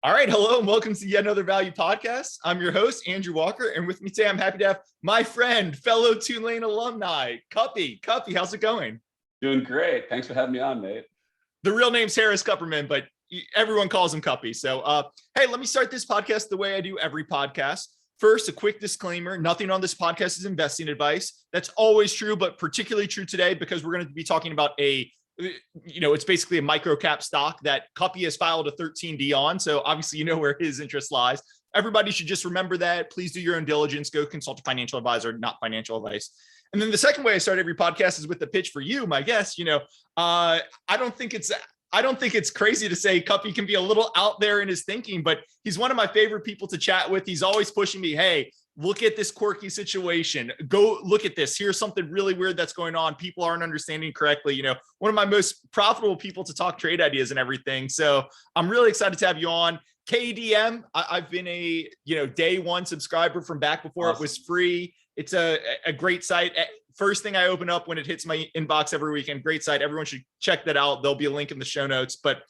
All right, hello and welcome to yet another Value Podcast. I'm your host, Andrew Walker, and with me today, I'm happy to have my friend, fellow Tulane alumni, Kuppy. Kuppy, how's it going? Doing great. Thanks for having me on, mate. The real name's Harris Kupperman, but everyone calls him Kuppy. So, hey, let me start this podcast the way I do every podcast. First, a quick disclaimer. Nothing on this podcast is investing advice. That's always true, but particularly true today because we're going to be talking about it's basically a micro cap stock that Kuppy has filed a 13D on. So obviously, you know where his interest lies. Everybody should just remember that. Please do your own diligence. Go consult a financial advisor, not financial advice. And then the second way I start every podcast is with the pitch for you, my guest. I don't think it's crazy to say Kuppy can be a little out there in his thinking, but he's one of my favorite people to chat with. He's always pushing me, hey, look at this quirky situation. Go look at this. Here's something really weird that's going on. People aren't understanding correctly. One of my most profitable people to talk trade ideas and everything. So I'm really excited to have you on. KDM, I've been a day one subscriber from back before It was free. It's a great site. First thing I open up when it hits my inbox every weekend. Great site. Everyone should check that out. There'll be a link in the show notes. But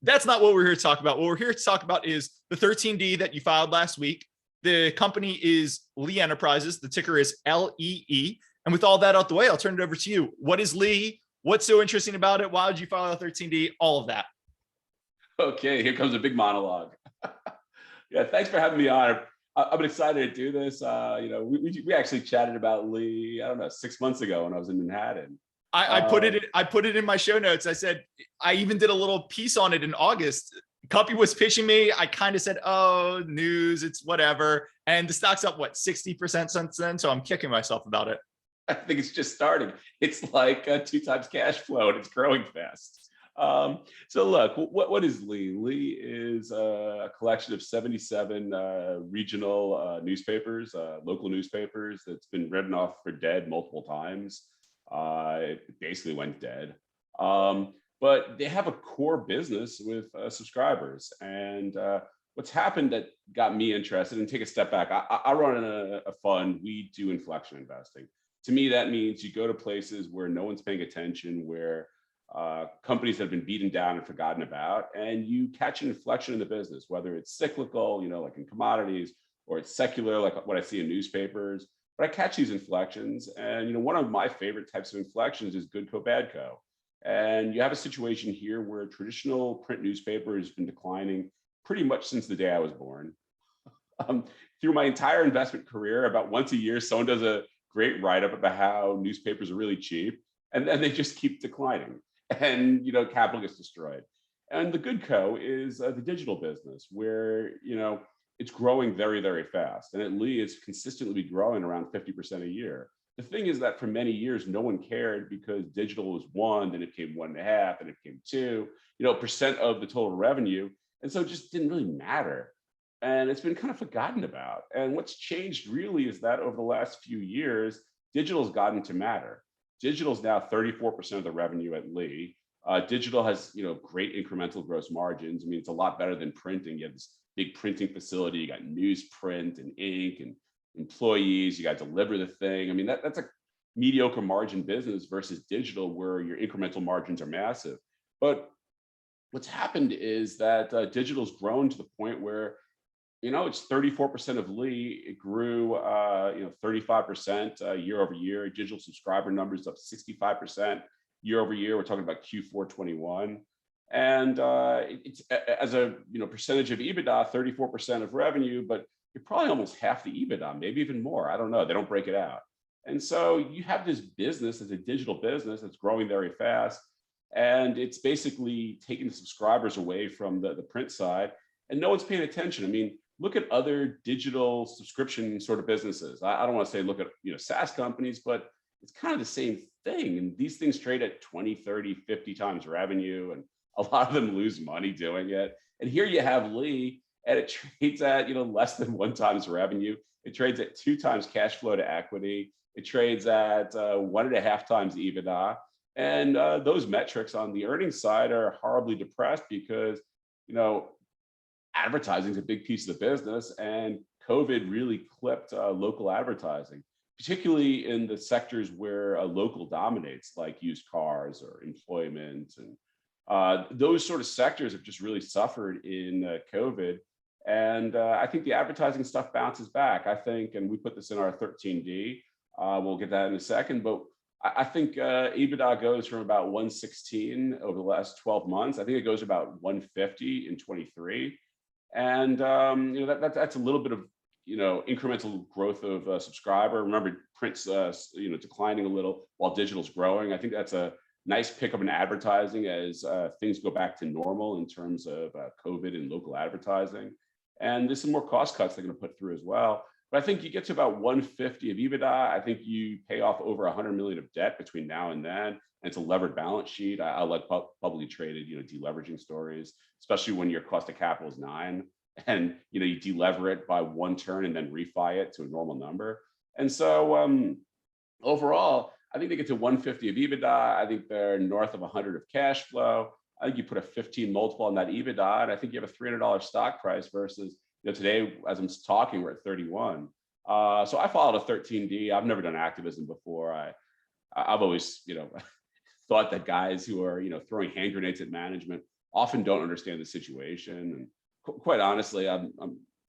that's not what we're here to talk about. What we're here to talk about is the 13D that you filed last week. The company is Lee Enterprises. The ticker is LEE. And with all that out the way, I'll turn it over to you. What is Lee? What's so interesting about it? Why did you file a 13D? All of that. Okay, here comes a big monologue. Yeah, thanks for having me on. I'm excited to do this. We actually chatted about Lee, I don't know, 6 months ago when I was in Manhattan. I put it in my show notes. I said, I even did a little piece on it in August. Kuppy was pitching me. I kind of said, oh, news, it's whatever. And the stock's up, 60% since then? So I'm kicking myself about it. I think it's just starting. It's like 2 times cash flow and it's growing fast. So look, what is Lee? Lee is a collection of 77 regional newspapers, local newspapers that's been written off for dead multiple times. It basically went dead. But they have a core business with subscribers. And what's happened that got me interested, and take a step back, I run a fund, we do inflection investing. To me, that means you go to places where no one's paying attention, where companies that have been beaten down and forgotten about, and you catch an inflection in the business, whether it's cyclical, like in commodities, or it's secular, like what I see in newspapers. But I catch these inflections. And one of my favorite types of inflections is good co, bad co. And you have a situation here where traditional print newspaper has been declining pretty much since the day I was born. Through my entire investment career, about once a year, someone does a great write-up about how newspapers are really cheap, and then they just keep declining, and capital gets destroyed. And the good co is the digital business, where it's growing very, very fast, and at Lee it's consistently growing around 50% a year. The thing is that for many years, no one cared because digital was 1, then it became 1.5, and it became 2%, of the total revenue. And so it just didn't really matter. And it's been kind of forgotten about. And what's changed really is that over the last few years, digital has gotten to matter. Digital is now 34% of the revenue at Lee. Digital has, great incremental gross margins. I mean, it's a lot better than printing. You have this big printing facility, you got newsprint and ink and employees, you got to deliver the thing. I mean, that's a mediocre margin business versus digital, where your incremental margins are massive. But what's happened is that digital's grown to the point where, it's 34% of Lee. It grew, 35% year over year. Digital subscriber numbers up 65% year over year. We're talking about Q4 21. And it's as a percentage of EBITDA, 34% of revenue, but you're probably almost half the EBITDA, maybe even more. I don't know. They don't break it out. And so you have this business as a digital business that's growing very fast. And it's basically taking the subscribers away from the print side, and no one's paying attention. I mean, look at other digital subscription sort of businesses. I don't want to say look at SaaS companies, but it's kind of the same thing. And these things trade at 20, 30, 50 times revenue, and a lot of them lose money doing it. And here you have Lee, and it trades at less than 1 times revenue. It trades at 2 times cash flow to equity. It trades at 1.5 times EBITDA. And those metrics on the earnings side are horribly depressed because advertising is a big piece of the business, and COVID really clipped local advertising, particularly in the sectors where local dominates, like used cars or employment and Those sort of sectors have just really suffered in COVID. And I think the advertising stuff bounces back. I think, and we put this in our 13D, we'll get that in a second, but I think EBITDA goes from about 116 over the last 12 months. I think it goes about 150 in 23. And that's a little bit of incremental growth of subscriber. Remember, print's declining a little while digital's growing. I think that's a nice pickup in advertising as things go back to normal in terms of COVID and local advertising. And there's some more cost cuts they're going to put through as well. But I think you get to about 150 of EBITDA. I think you pay off over 100 million of debt between now and then. And it's a levered balance sheet. I like publicly traded, deleveraging stories, especially when your cost of capital is 9, and you delever it by 1 turn and then refi it to a normal number. And so overall, I think they get to 150 of EBITDA. I think they're north of 100 of cash flow. I think you put a 15 multiple on that EBITDA, and I think you have a $300 stock price versus today, as I'm talking, we're at 31. So I followed a 13D. I've never done activism before. I've always thought that guys who are throwing hand grenades at management often don't understand the situation. And quite honestly, I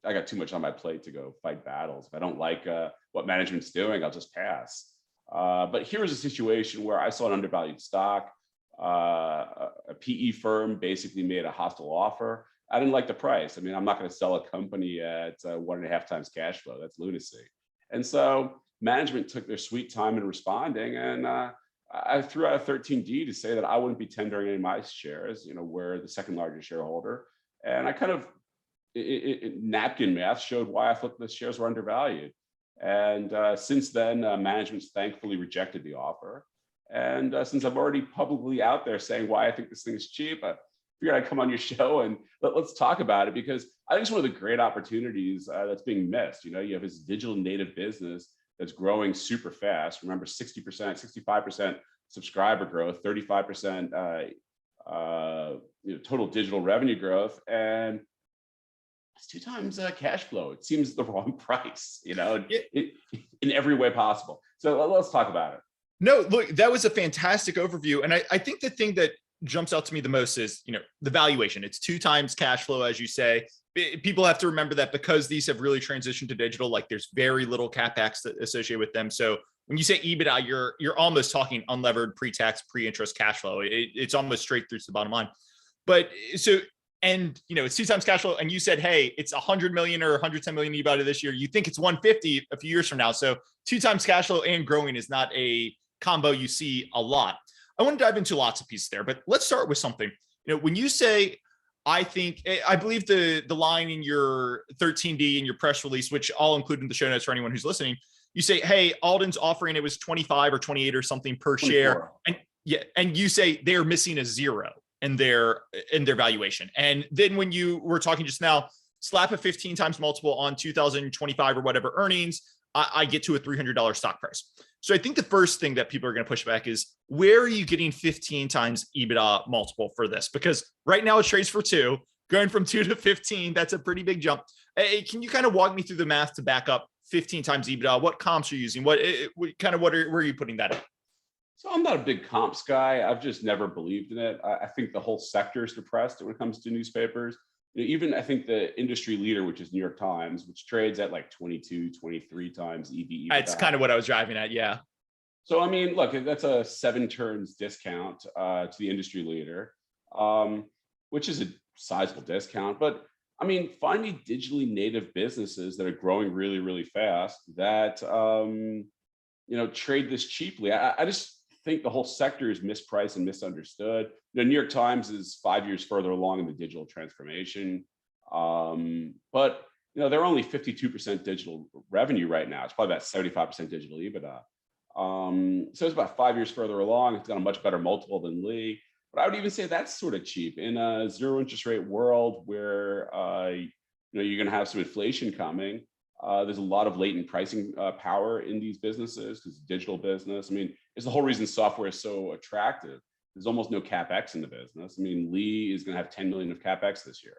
got too much on my plate to go fight battles. If I don't like what management's doing, I'll just pass. But here's a situation where I saw an undervalued stock. A PE firm basically made a hostile offer. I didn't like the price. I mean, I'm not going to sell a company at 1.5 times cash flow. That's lunacy. And so management took their sweet time in responding. And I threw out a 13D to say that I wouldn't be tendering any of my shares. We're the second largest shareholder. And I kind of, napkin math showed why I thought the shares were undervalued. And since then, management's thankfully rejected the offer. And since I'm already publicly out there saying why I think this thing is cheap, I figured I'd come on your show and let's talk about it, because I think it's one of the great opportunities that's being missed. You have this digital native business that's growing super fast. Remember, 60%, 65% subscriber growth, 35% total digital revenue growth, and it's 2 times cash flow. It seems the wrong price, in every way possible. So let's talk about it. No, look, that was a fantastic overview. And I think the thing that jumps out to me the most is, the valuation. It's 2 times cash flow, as you say. People have to remember that because these have really transitioned to digital, like there's very little CapEx associated with them. So when you say EBITDA, you're almost talking unlevered pre-tax, pre-interest cash flow. It's almost straight through to the bottom line. But so, and it's 2 times cash flow. And you said, hey, it's 100 million or 110 million EBITDA this year. You think it's 150 a few years from now. So 2 times cash flow and growing is not a combo you see a lot. I want to dive into lots of pieces there, but let's start with something. When you say, I believe the line in your 13D in your press release, which I'll include in the show notes for anyone who's listening, you say, hey, Alden's offering, it was 25 or 28 or something per 24. Share. And you say they're missing a 0 in their valuation. And then when you were talking just now, slap a 15 times multiple on 2025 or whatever earnings, I get to a $300 stock price. So I think the first thing that people are going to push back is, where are you getting 15 times EBITDA multiple for this? Because right now it trades for 2, going from 2 to 15. That's a pretty big jump. Hey, can you kind of walk me through the math to back up 15 times EBITDA? What comps are you using? Where are you putting that in? So I'm not a big comps guy. I've just never believed in it. I think the whole sector is depressed when it comes to newspapers. Even I think the industry leader, which is New York Times, which trades at like 22, 23 times EV. That's kind of what I was driving at. Yeah. So, I mean, look, that's a 7 turns discount to the industry leader, which is a sizable discount. But I mean, find me digitally native businesses that are growing really, really fast that, trade this cheaply. I just think the whole sector is mispriced and misunderstood. The New York Times is 5 years further along in the digital transformation. But they're only 52% digital revenue right now. It's probably about 75% digital EBITDA. So it's about 5 years further along. It's got a much better multiple than Lee. But I would even say that's sort of cheap in a 0 interest rate world where you're going to have some inflation coming. There's a lot of latent pricing power in these businesses because it's a digital business. I mean, it's the whole reason software is so attractive. There's almost no CapEx in the business. I mean, Lee is going to have 10 million of CapEx this year.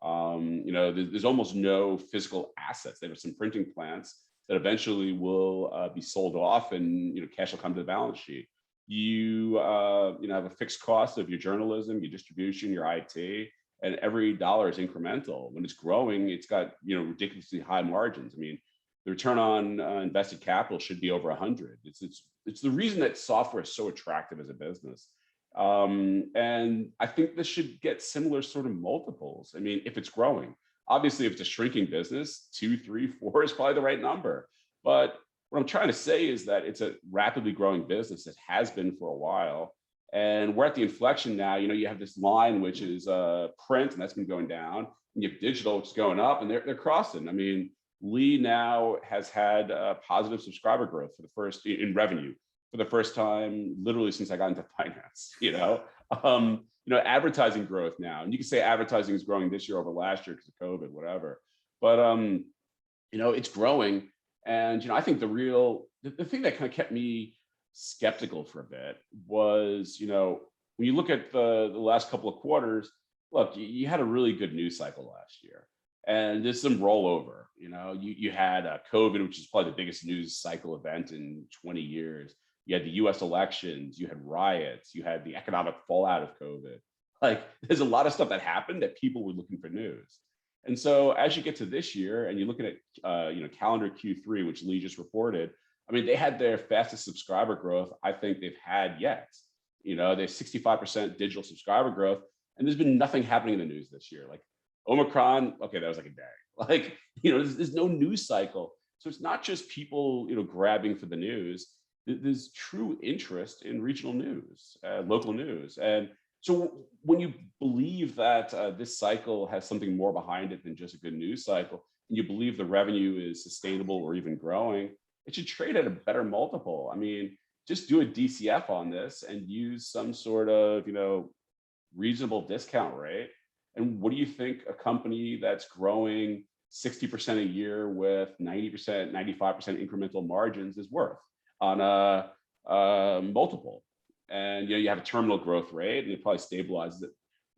There's almost no physical assets. There are some printing plants that eventually will be sold off, and cash will come to the balance sheet. you have a fixed cost of your journalism, your distribution, your IT, and every dollar is incremental. When it's growing, it's got ridiculously high margins. I mean, the return on invested capital should be over 100. It's the reason that software is so attractive as a business. And I think this should get similar sort of multiples. I mean, if it's growing, obviously, if it's a shrinking business, 2, 3, 4 is probably the right number. But what I'm trying to say is that it's a rapidly growing business. It has been for a while. And we're at the inflection now. You have this line, which is print, and that's been going down. And you have digital, which is going up, and they're crossing. I mean, Lee now has had positive subscriber growth in revenue for the first time, literally since I got into finance. Advertising growth now, and you can say advertising is growing this year over last year because of COVID, whatever. But it's growing, and I think the thing that kind of kept me skeptical for a bit was when you look at the last couple of quarters. Look, you had a really good news cycle last year. And there's some rollover. You had COVID, which is probably the biggest news cycle event in 20 years. You had the US elections, you had riots, you had the economic fallout of COVID. Like, there's a lot of stuff that happened that people were looking for news. And so as you get to this year and you're looking at calendar Q3, which Lee just reported, I mean, they had their fastest subscriber growth I think they've had yet. They have 65% digital subscriber growth, and there's been nothing happening in the news this year. Like, Omicron, okay, that was like a day. Like, there's no news cycle. So it's not just people, grabbing for the news. There's true interest in regional news, local news. And so when you believe that this cycle has something more behind it than just a good news cycle, and you believe the revenue is sustainable or even growing, it should trade at a better multiple. I mean, just do a DCF on this and use some sort of, reasonable discount rate. And what do you think a company that's growing 60% a year with 90%, 95% incremental margins is worth on a multiple? And you have a terminal growth rate, and it probably stabilizes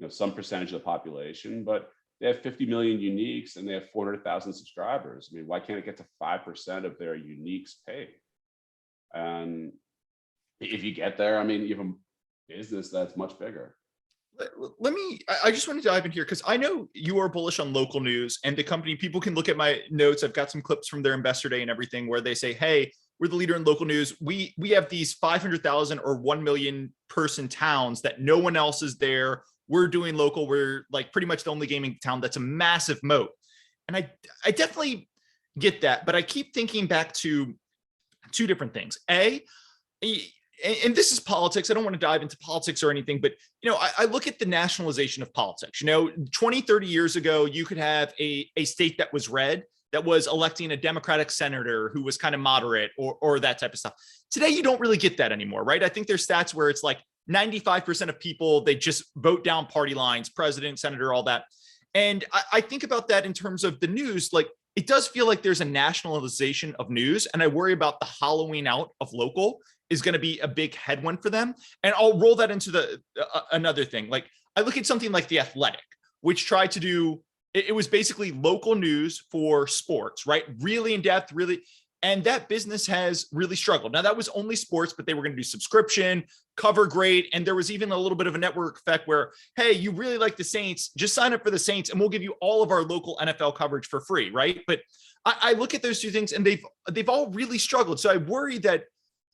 at some percentage of the population. But they have 50 million uniques, and they have 400,000 subscribers. I mean, why can't it get to 5% of their uniques paid? And if you get there, I mean, you have a business that's much bigger. I just want to dive in here because I know you are bullish on local news, and the company, people can look at my notes. I've got some clips from their investor day and everything where they say, hey, we're the leader in local news. We have these 500,000 or 1 million person towns that no one else is there. We're doing local. We're like pretty much the only gaming town. That's a massive moat. And I definitely get that, but I keep thinking back to two different things. And this is politics. I don't want to dive into politics or anything, but I look at the nationalization of politics. 20, 30 years ago, you could have a state that was red, that was electing a Democratic senator who was kind of moderate or that type of stuff. Today, you don't really get that anymore, right? I think there's stats where it's like 95% of people, they just vote down party lines, president, senator, all that. And I think about that in terms of the news. Like, it does feel like there's a nationalization of news, and I worry about the hollowing out of local is going to be a big headwind for them. And I'll roll that into another thing. Like, I look at something like The Athletic, which tried to do, it was basically local news for sports, right? Really in depth, really. And that business has really struggled. Now, that was only sports, but they were going to do subscription, cover great. And there was even a little bit of a network effect where, hey, you really like the Saints, just sign up for the Saints and we'll give you all of our local NFL coverage for free, right? But I look at those two things and they've all really struggled. So I worry that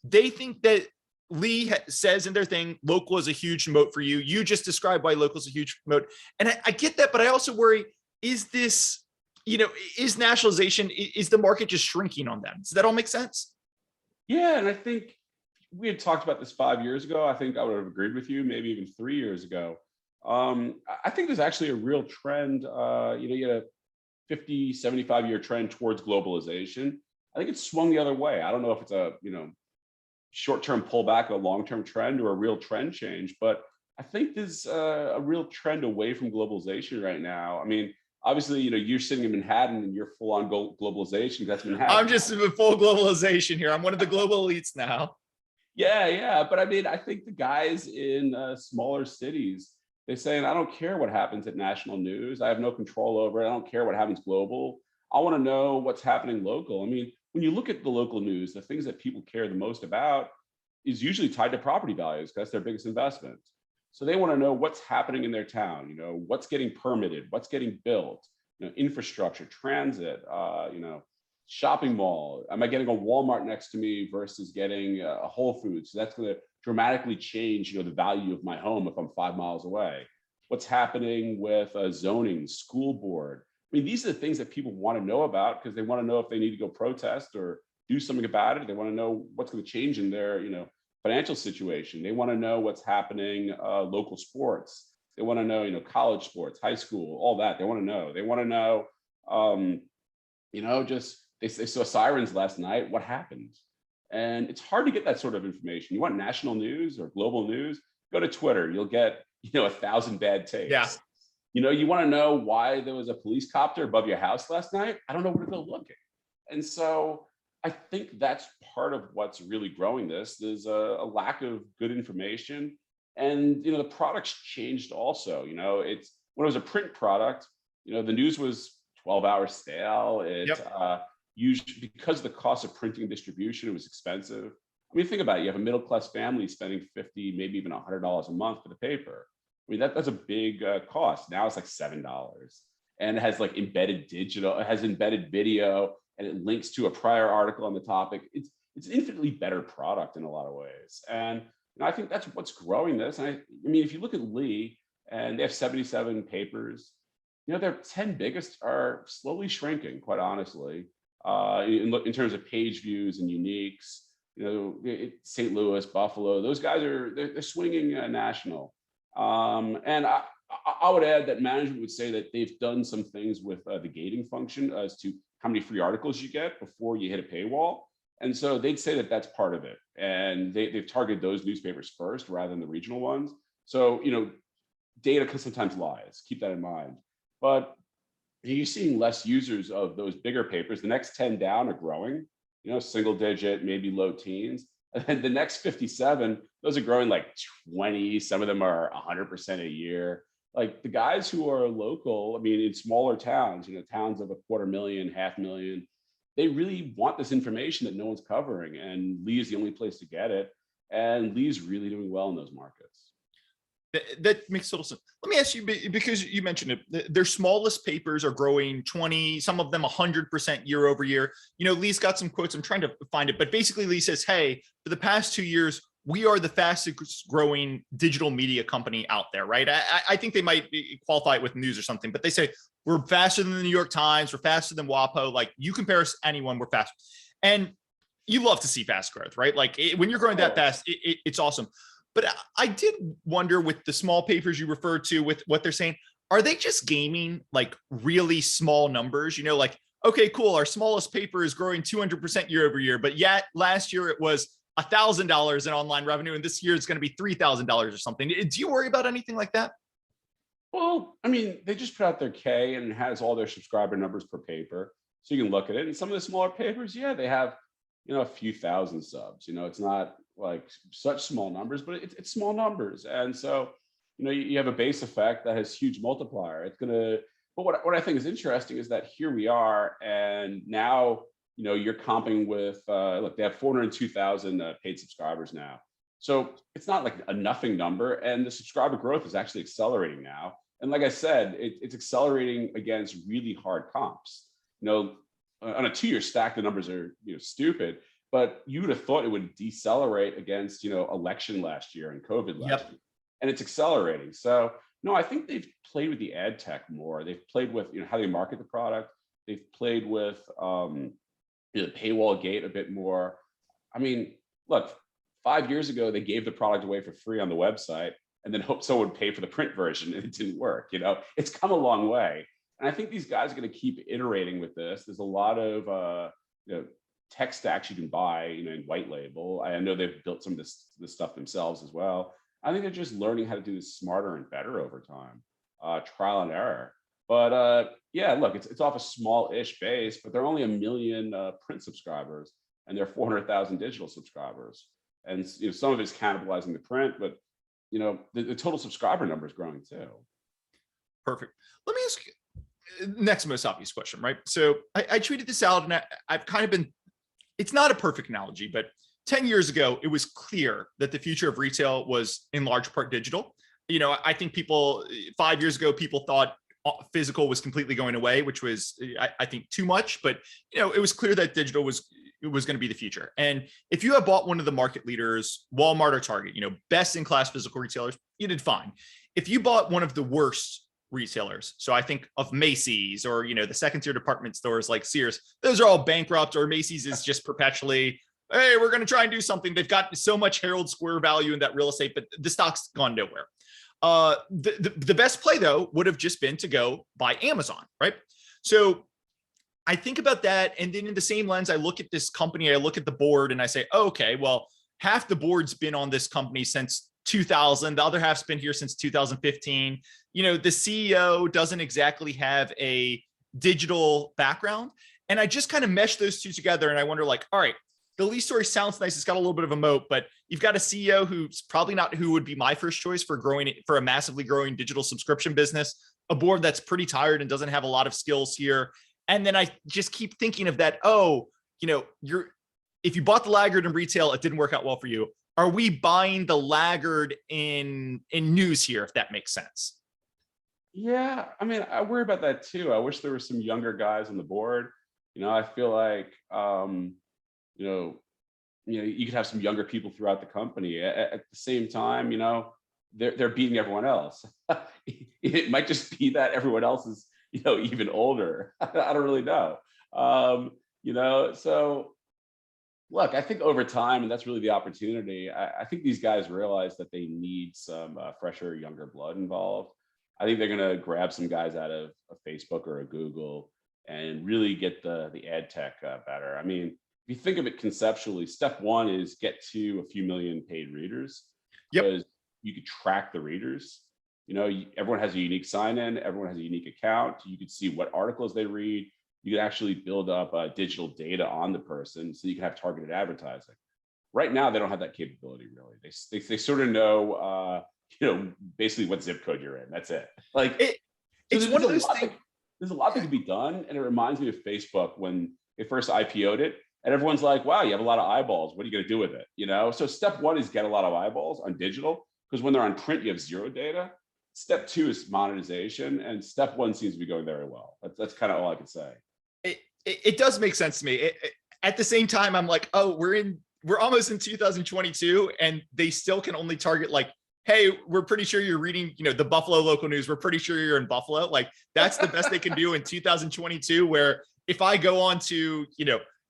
they think that Lee says in their thing, local is a huge moat for you. You just described why local is a huge moat. And I get that, but I also worry, is this, is nationalization, is the market just shrinking on them? Does that all make sense? Yeah, and I think we had talked about this 5 years ago. I think I would have agreed with you, maybe even 3 years ago. I think there's actually a real trend. You had a 50, 75-year trend towards globalization. I think it's swung the other way. I don't know if it's a, short-term pullback, a long-term trend, or a real trend change, but I think there's a real trend away from globalization right now. I mean, obviously, you're sitting in Manhattan and you're full on globalization. That's Manhattan. I'm just in full globalization here. I'm one of the global elites now. Yeah. But I mean, I think the guys in smaller cities, they're saying, I don't care what happens at national news. I have no control over it. I don't care what happens global. I want to know what's happening local. I mean, when you look at the local news, the things that people care the most about, is usually tied to property values because that's their biggest investment. So they want to know what's happening in their town, what's getting permitted, what's getting built, infrastructure, transit, shopping mall. Am I getting a Walmart next to me versus getting a Whole Foods? So that's going to dramatically change, the value of my home if I'm 5 miles away. What's happening with zoning, school board? I mean, these are the things that people want to know about because they want to know if they need to go protest or do something about it. They want to know what's going to change in their, financial situation. They want to know what's happening, local sports. They want to know, college sports, high school, all that. They want to know. They want to know, just they saw sirens last night. What happened? And it's hard to get that sort of information. You want national news or global news? Go to Twitter. You'll get, 1,000 bad takes. Yeah. You want to know why there was a police copter above your house last night? I don't know where to go looking. And so I think that's part of what's really growing this. There's a lack of good information. And, the product's changed also. It's when it was a print product, the news was 12 hours stale. Usually because of the cost of printing and distribution, it was expensive. I mean, think about it. You have a middle-class family spending $50, maybe even $100 a month for the paper. I mean, that's a big cost. Now it's like $7, and it has like embedded digital, it has embedded video, and it links to a prior article on the topic. It's an infinitely better product in a lot of ways. And I think that's what's growing this. And I mean, if you look at Lee, and they have 77 papers, their 10 biggest are slowly shrinking, quite honestly, in terms of page views and uniques. St. Louis, Buffalo, those guys they're swinging national. And I would add that management would say that they've done some things with the gating function as to how many free articles you get before you hit a paywall. And so they'd say that that's part of it. And they've targeted those newspapers first rather than the regional ones. So, data can sometimes lies, keep that in mind. But you're seeing less users of those bigger papers. The next 10 down are growing, single digit, maybe low teens. And then the next 57, those are growing like 20. Some of them are 100% a year. Like the guys who are local, I mean, in smaller towns, towns of 250,000, 500,000, they really want this information that no one's covering. And Lee is the only place to get it. And Lee's really doing well in those markets. That makes total sense. Let me ask you, because you mentioned it, their smallest papers are growing 20, some of them 100% year over year. Lee's got some quotes. I'm trying to find it, but basically Lee says, hey, for the past 2 years, we are the fastest growing digital media company out there, right? I think they might qualify it with news or something, but they say we're faster than the New York Times, we're faster than WAPO. Like you compare us to anyone, we're fast. And you love to see fast growth, right? Like when you're growing that fast, it's awesome. But I did wonder with the small papers you referred to with what they're saying, are they just gaming like really small numbers? Like, okay, cool. Our smallest paper is growing 200% year over year, but yet last year it was $1,000 in online revenue. And this year it's going to be $3,000 or something. Do you worry about anything like that? Well, I mean, they just put out their K and it has all their subscriber numbers per paper. So you can look at it. And some of the smaller papers, yeah, they have, a few thousand subs. It's not like such small numbers, but it's small numbers. And so, you have a base effect that has huge multiplier. But what I think is interesting is that here we are, and now, you're comping with, look, they have 402,000 paid subscribers now. So it's not like a nothing number, and the subscriber growth is actually accelerating now. And like I said, it's accelerating against really hard comps. On a 2-year stack, the numbers are stupid, but you would have thought it would decelerate against election last year and COVID last year, and it's accelerating. So no, I think they've played with the ad tech more. They've played with how they market the product. They've played with the paywall gate a bit more. I mean, look, 5 years ago they gave the product away for free on the website and then hoped someone would pay for the print version, and it didn't work. It's come a long way. And I think these guys are going to keep iterating with this. There's a lot of tech stacks you can buy, in white label. I know they've built some of this stuff themselves as well. I think they're just learning how to do this smarter and better over time, trial and error. But yeah, look, it's off a small-ish base, but they're only 1 million print subscribers, and they're 400,000 digital subscribers. And some of it's cannibalizing the print, but the total subscriber number is growing too. Perfect. Let me ask you next most obvious question, right? So I tweeted this out, and I've kind of been, it's not a perfect analogy, but 10 years ago, it was clear that the future of retail was in large part digital. I think people 5 years ago, people thought physical was completely going away, which was, I think, too much. But it was clear that digital was going to be the future. And if you have bought one of the market leaders, Walmart or Target, best in class physical retailers, you did fine. If you bought one of the worst retailers, so I think of Macy's or the second tier department stores like Sears, those are all bankrupt, or Macy's is just perpetually, hey, we're going to try and do something. They've got so much Herald Square value in that real estate, but the stock's gone nowhere. The best play, though, would have just been to go buy Amazon, right? So I think about that. And then in the same lens, I look at this company, I look at the board and I say, oh, okay, well, half the board's been on this company since 2000. The other half's been here since 2015. The CEO doesn't exactly have a digital background. And I just kind of mesh those two together. And I wonder, like, all right, the Lee story sounds nice. It's got a little bit of a moat, but you've got a CEO who's probably not who would be my first choice for a massively growing digital subscription business, a board that's pretty tired and doesn't have a lot of skills here. And then I just keep thinking of that. Oh, if you bought the laggard in retail, it didn't work out well for you. Are we buying the laggard in news here, if that makes sense? Yeah, I mean, I worry about that too. I wish there were some younger guys on the board. I feel like you could have some younger people throughout the company. At the same time, they're beating everyone else. It might just be that everyone else is, even older. I don't really know. So look, I think over time, and that's really the opportunity, I think these guys realize that they need some fresher, younger blood involved. I think they're going to grab some guys out of a Facebook or a Google and really get the ad tech better. I mean, if you think of it conceptually, step one is get to a few million paid readers. Yep. Because you could track the readers. Everyone has a unique sign-in. Everyone has a unique account. You could see what articles they read. You could actually build up digital data on the person so you can have targeted advertising. Right now, they don't have that capability, really. They sort of know, basically what zip code you're in. That's it. It's one of those things. There's a lot that can be done. And it reminds me of Facebook when they first IPO'd it. And everyone's like, wow, you have a lot of eyeballs. What are you going to do with it? So step one is get a lot of eyeballs on digital, because when they're on print, you have zero data. Step two is monetization. And step one seems to be going very well. That's kind of all I can say. It does make sense to me. At the same time, I'm like, oh, we're almost in 2022 and they still can only target like, hey, we're pretty sure you're reading, the Buffalo local news. We're pretty sure you're in Buffalo. Like that's the best they can do in 2022, where if I go on to,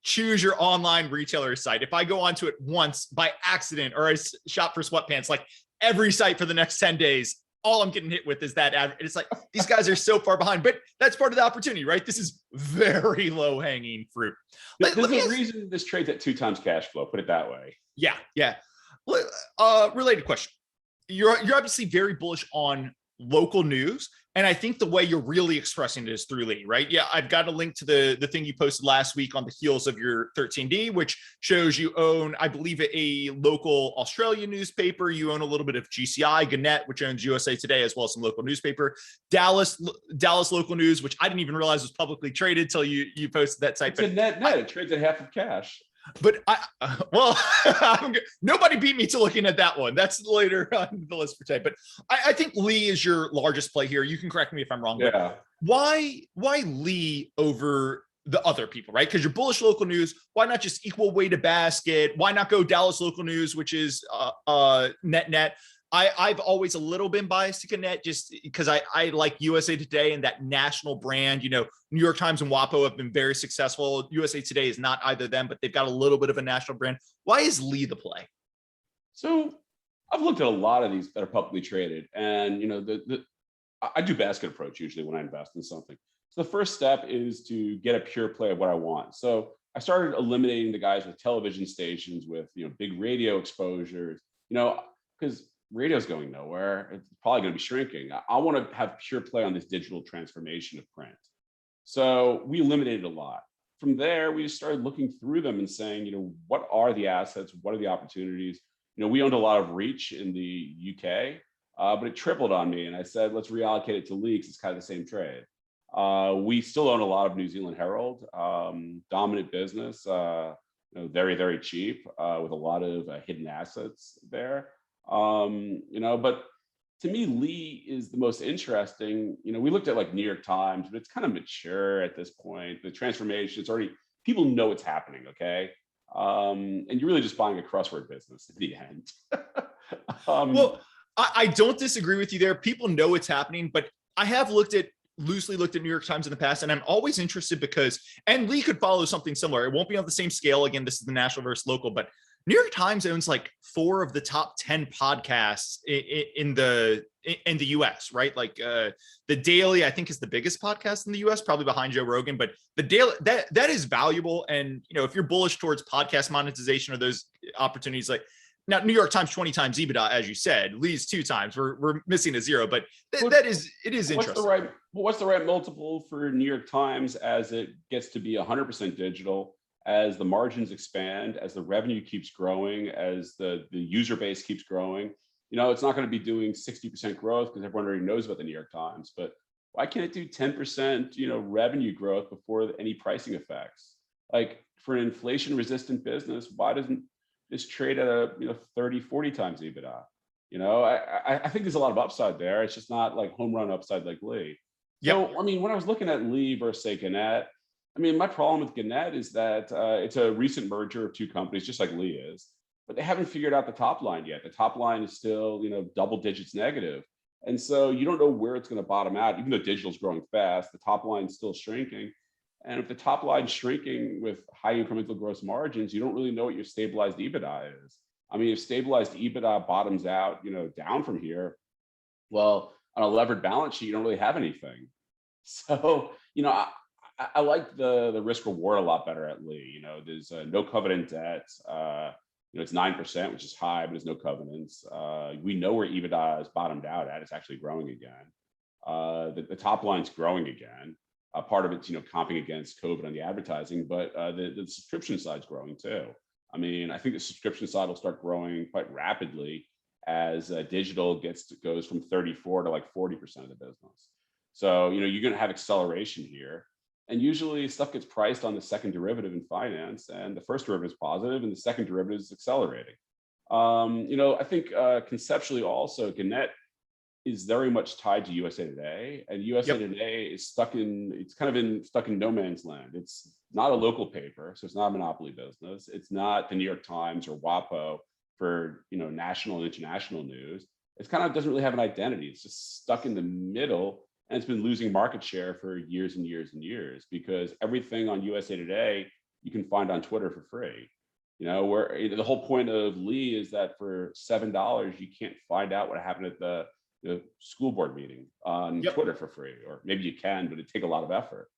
choose your online retailer site, if I go onto it once by accident or I shop for sweatpants, like every site for the next 10 days, all I'm getting hit with is that ad. It's like, these guys are so far behind, but that's part of the opportunity, right? This is very low hanging fruit. There's a reason this trades at 2 times cash flow, put it that way. Yeah. Related question. You're obviously very bullish on local news. And I think the way you're really expressing it is through Lee, right? Yeah, I've got a link to the thing you posted last week on the heels of your 13D, which shows you own, I believe, a local Australian newspaper. You own a little bit of GCI, Gannett, which owns USA Today, as well as some local newspaper. Dallas local news, which I didn't even realize was publicly traded till you posted that site. It's a net. It trades at half of cash. But nobody beat me to looking at that one. That's later on the list for today. But I think Lee is your largest play here. You can correct me if I'm wrong. Yeah. Why Lee over the other people, right? Because you're bullish local news. Why not just equal weight of basket? Why not go Dallas local news, which is net? I've always a little been biased to Gannett just because I like USA Today and that national brand. New York Times and WAPO have been very successful. USA Today is not either of them, but they've got a little bit of a national brand. Why is Lee the play? So I've looked at a lot of these that are publicly traded, and I do basket approach usually when I invest in something. So the first step is to get a pure play of what I want. So I started eliminating the guys with television stations with big radio exposures, because radio's going nowhere. It's probably going to be shrinking. I want to have pure play on this digital transformation of print. So we eliminated a lot. From there, we just started looking through them and saying, what are the assets? What are the opportunities? We owned a lot of Reach in the UK, but it tripled on me. And I said, let's reallocate it to Lee because it's kind of the same trade. We still own a lot of New Zealand Herald, dominant business. very, very cheap with a lot of hidden assets there. But to me, Lee is the most interesting. We looked at like New York Times, but it's kind of mature at this point. The transformation, it's already, people know it's happening, okay? And you're really just buying a crossword business at the end. Well, I don't disagree with you there. People know it's happening, but I have loosely looked at New York Times in the past, and I'm always interested because, and Lee could follow something similar. It won't be on the same scale. Again, this is the national versus local, but New York Times owns like 4 of the top 10 podcasts in the US, right? Like the Daily, I think, is the biggest podcast in the US, probably behind Joe Rogan. But the Daily, that is valuable. And if you're bullish towards podcast monetization or those opportunities, like now New York Times 20 times EBITDA, as you said, Lee's 2 times. We're missing a 0, but it is interesting. What's the right multiple for New York Times as it gets to be 100% digital? As the margins expand, as the revenue keeps growing, as the user base keeps growing, it's not going to be doing 60% growth because everyone already knows about the New York Times. But why can't it do 10%, revenue growth before any pricing effects? Like for an inflation-resistant business, why doesn't this trade at a 30, 40 times EBITDA? I think there's a lot of upside there. It's just not like home run upside like Lee. So, Yep. when I was looking at Lee versus say Gannett, my problem with Gannett is that it's a recent merger of 2 companies, just like Lee is, but they haven't figured out the top line yet. The top line is still, double digits negative. And so you don't know where it's going to bottom out, even though digital's growing fast, the top line's still shrinking. And if the top line's shrinking with high incremental gross margins, you don't really know what your stabilized EBITDA is. If stabilized EBITDA bottoms out, down from here, well, on a levered balance sheet, you don't really have anything. So, I like the risk reward a lot better at Lee. There's no covenant debt. It's 9%, which is high, but there's no covenants. We know where EBITDA is bottomed out at. It's actually growing again. The top line's growing again. Part of it's comping against COVID on the advertising, but the subscription side's growing too. I think the subscription side will start growing quite rapidly as digital goes from 34 to like 40% of the business. So you're going to have acceleration here. And usually stuff gets priced on the second derivative in finance, and the first derivative is positive and the second derivative is accelerating. I think conceptually also Gannett is very much tied to USA Today, and USA Today is stuck in no man's land. It's not a local paper, so it's not a monopoly business. It's not the New York Times or WAPO for national and international news. It kind of doesn't really have an identity. It's just stuck in the middle. And it's been losing market share for years and years and years because everything on USA Today you can find on Twitter for free. Where the whole point of Lee is that for $7 you can't find out what happened at the school board meeting on Twitter for free, or maybe you can, but it'd take a lot of effort.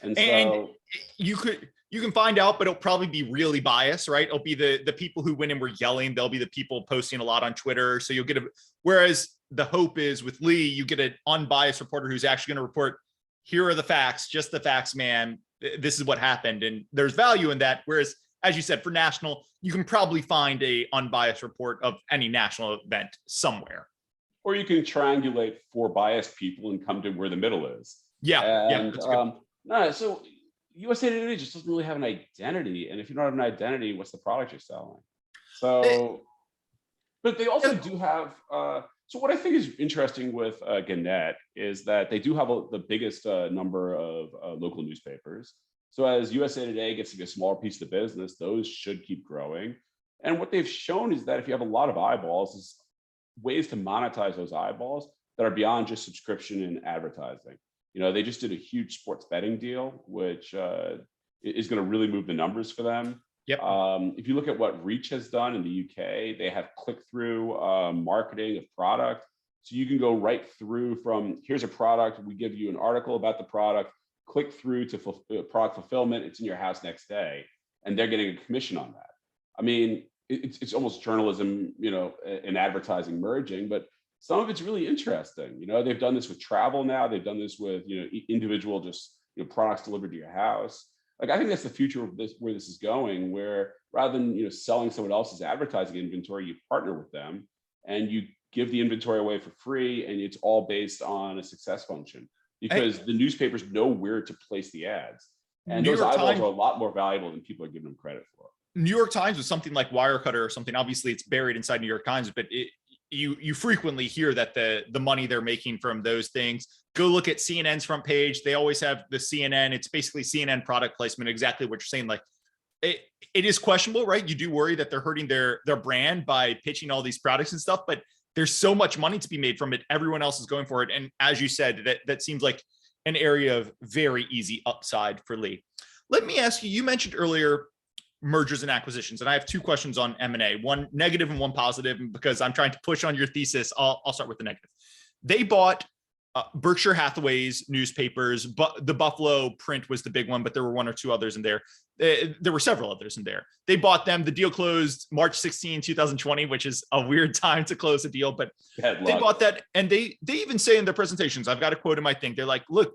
And so you can find out, but it'll probably be really biased, right? It'll be the people who win and were yelling. They'll be the people posting a lot on Twitter. So you'll get whereas the hope is with Lee, you get an unbiased reporter who's actually going to report, here are the facts, just the facts, man. This is what happened. And there's value in that. Whereas, as you said, for national, you can probably find a unbiased report of any national event somewhere. Or you can triangulate 4 biased people and come to where the middle is. So USA Today just doesn't really have an identity. And if you don't have an identity, what's the product you're selling? So, but they also do have, so what I think is interesting with Gannett is that they do have the biggest number of local newspapers. So as USA Today gets to be a smaller piece of the business, those should keep growing. And what they've shown is that if you have a lot of eyeballs, is ways to monetize those eyeballs that are beyond just subscription and advertising. They just did a huge sports betting deal, which is going to really move the numbers for them. If you look at what Reach has done in the UK, they have click-through marketing of product. So you can go right through from, here's a product, we give you an article about the product, click through to product fulfillment, it's in your house next day, and they're getting a commission on that. It's almost journalism, and advertising merging, but some of it's really interesting. They've done this with travel now. They've done this with, individual just products delivered to your house. Like, I think that's the future of this, where this is going, where rather than, selling someone else's advertising inventory, you partner with them and you give the inventory away for free, and it's all based on a success function because the newspapers know where to place the ads. And those eyeballs are a lot more valuable than people are giving them credit for. New York Times with something like Wirecutter or something. Obviously, it's buried inside New York Times, but you frequently hear that the money they're making from those things. Go look at CNN's front page. They always have the CNN. It's basically CNN product placement. Exactly what you're saying. Like it is questionable, right? You do worry that they're hurting their brand by pitching all these products and stuff, but there's so much money to be made from it. Everyone else is going for it, and as you said, that seems like an area of very easy upside for Lee. Let me ask you. You mentioned earlier mergers and acquisitions, and I have two questions on M&A, one negative and one positive. And because I'm trying to push on your thesis, I'll start with the negative. They bought Berkshire Hathaway's newspapers, but the Buffalo Print was the big one, but there were one or two others in there. There were several others in there. They bought them. The deal closed March 16, 2020, which is a weird time to close a deal, but they bought that. And they even say in their presentations, I've got a quote in my thing. They're like, look,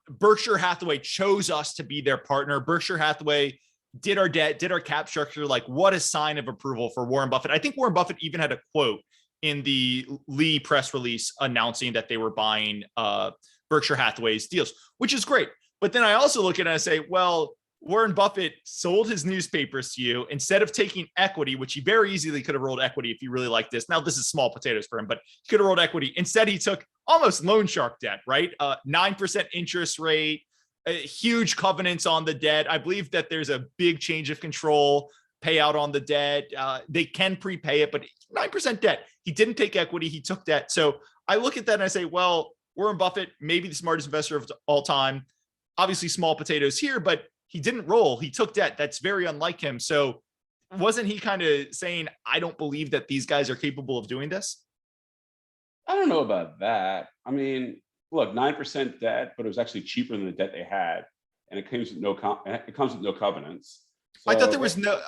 Berkshire Hathaway chose us to be their partner. Berkshire Hathaway did our debt, did our cap structure. Like, what a sign of approval for Warren Buffett. I think Warren Buffett even had a quote in the Lee press release announcing that they were buying Berkshire Hathaway's deals, which is great. But then I also look at it and I say, well, Warren Buffett sold his newspapers to you instead of taking equity, which he very easily could have rolled equity if he really liked this. Now, this is small potatoes for him, but he could have rolled equity. Instead, he took almost loan shark debt, right? 9% interest rate, huge covenants on the debt. I believe that there's a big change of control payout on the debt. They can prepay it, but 9% debt. He didn't take equity. He took debt. So I look at that and I say, well, Warren Buffett, maybe the smartest investor of all time, obviously small potatoes here, but he didn't roll. He took debt. That's very unlike him. So wasn't he kind of saying, I don't believe that these guys are capable of doing this? I don't know about that. I mean, look, 9% debt, but it was actually cheaper than the debt they had, and it comes with no covenants. So, I thought there was no.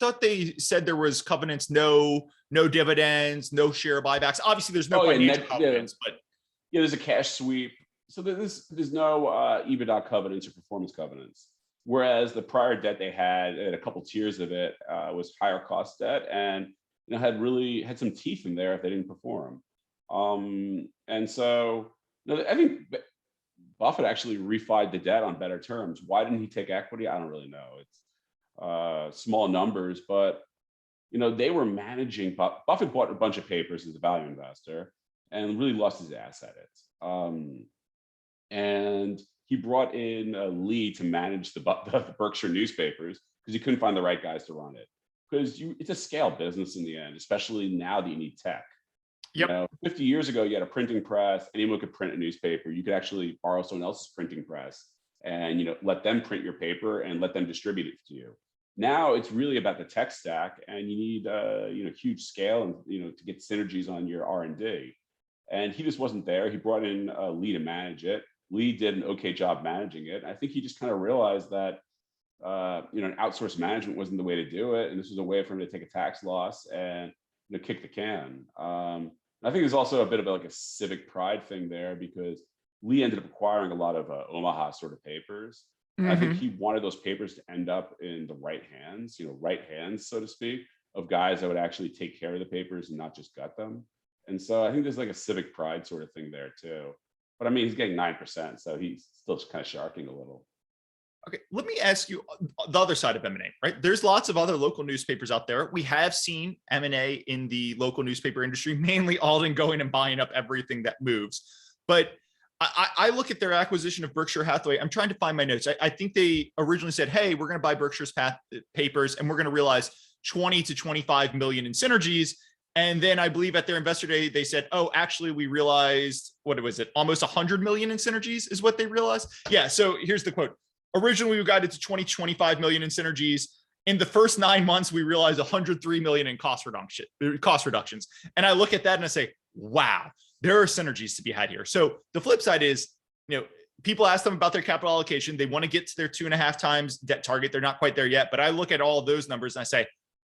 Thought they said there was covenants, no dividends, no share buybacks. Obviously, there's no financial covenants, but there's a cash sweep. So there's no EBITDA covenants or performance covenants. Whereas the prior debt they had a couple tiers of it was higher cost debt, and had some teeth in there if they didn't perform. And so I think Buffett actually refied the debt on better terms. Why didn't he take equity? I don't really know. It's small numbers, but they were managing. Buffett bought a bunch of papers as a value investor and really lost his ass at it. And he brought in Lee to manage the Berkshire newspapers because he couldn't find the right guys to run it. Because it's a scale business in the end, especially now that you need tech. Yep. 50 years ago, you had a printing press. Anyone could print a newspaper. You could actually borrow someone else's printing press and let them print your paper and let them distribute it to you. Now it's really about the tech stack, and you need huge scale and to get synergies on your R&D. And he just wasn't there. He brought in Lee to manage it. Lee did an okay job managing it. I think he just kind of realized that an outsourced management wasn't the way to do it, and this was a way for him to take a tax loss and kick the can. I think there's also a bit of a civic pride thing there because Lee ended up acquiring a lot of Omaha sort of papers. Mm-hmm. I think he wanted those papers to end up in the right hands, so to speak, of guys that would actually take care of the papers and not just gut them. And so I think there's a civic pride sort of thing there too. But I mean, he's getting 9%, so he's still kind of sharking a little. Okay, let me ask you the other side of M&A, right? There's lots of other local newspapers out there. We have seen M&A in the local newspaper industry, mainly Alden going and buying up everything that moves. But I look at their acquisition of Berkshire Hathaway. I'm trying to find my notes. I think they originally said, hey, we're going to buy Berkshire's papers and we're going to realize 20 to 25 million in synergies. And then I believe at their investor day, they said, oh, actually, we realized, what was it? Almost 100 million in synergies is what they realized. Yeah. So here's the quote. Originally, we guided to 25 million in synergies. In the first 9 months, we realized 103 million in cost reductions. And I look at that and I say, wow, there are synergies to be had here. So the flip side is, people ask them about their capital allocation. They want to get to their 2.5 times debt target. They're not quite there yet. But I look at all of those numbers and I say,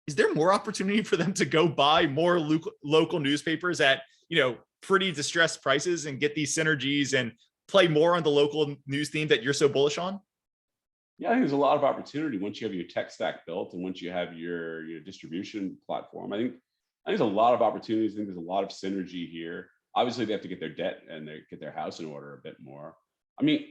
is there more opportunity for them to go buy more local newspapers at, pretty distressed prices and get these synergies and play more on the local news theme that you're so bullish on? Yeah, I think there's a lot of opportunity once you have your tech stack built and once you have your distribution platform. I think there's a lot of opportunities. I think there's a lot of synergy here. Obviously, they have to get their debt and get their house in order a bit more. I mean,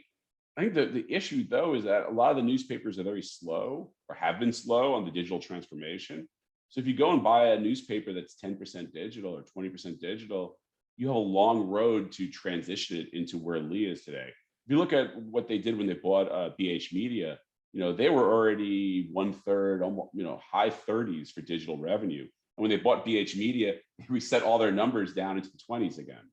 I think the issue though is that a lot of the newspapers are very slow or have been slow on the digital transformation. So if you go and buy a newspaper that's 10% digital or 20% digital, you have a long road to transition it into where Lee is today. If you look at what they did when they bought BH Media, they were already 1/3, almost, high 30s for digital revenue. And when they bought BH Media, they reset all their numbers down into the 20s again,